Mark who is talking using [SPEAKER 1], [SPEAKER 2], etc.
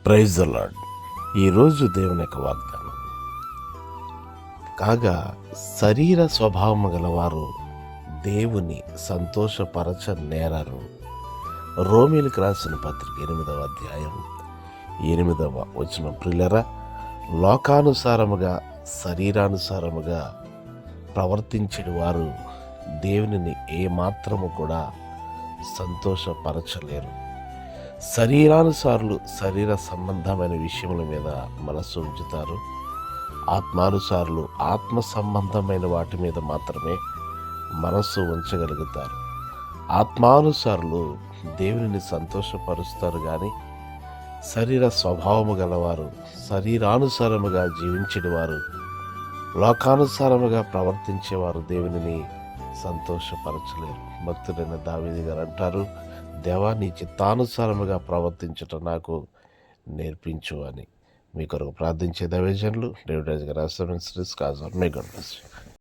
[SPEAKER 1] Praise the lord. ఈరోజు దేవుని యొక్క వాగ్దానం కాగా, శరీర స్వభావము గలవారు దేవుని సంతోషపరచ నేరరు. రోమీలకు రాసిన పత్రిక 8వ అధ్యాయం 8వ వచనం. ప్రియులరా, లోకానుసారముగా శరీరానుసారముగా ప్రవర్తించిన వారు దేవునిని ఏమాత్రము కూడా సంతోషపరచలేరు. శరీరానుసారులు శరీర సంబంధమైన విషయముల మీద మనస్సు ఉంచుతారు. ఆత్మానుసారులు ఆత్మ సంబంధమైన వాటి మీద మాత్రమే మనస్సు ఉంచగలుగుతారు. ఆత్మానుసారులు దేవునిని సంతోషపరుస్తారు, కానీ శరీర స్వభావము గలవారు, శరీరానుసారముగా జీవించిన వారు, లోకానుసారముగా ప్రవర్తించేవారు దేవునిని సంతోషపరచలేరు. భక్తుడైన దావీదు గారు అంటారు, దేవా, నీ చిత్తానుసారముగా ప్రవర్తించటం నాకు నేర్పించు అని. మీ కొరకు ప్రార్థించే దైవజనులు డేవిడ్ రాజు గారు, మీ గాడ్ బ్లెస్ యు.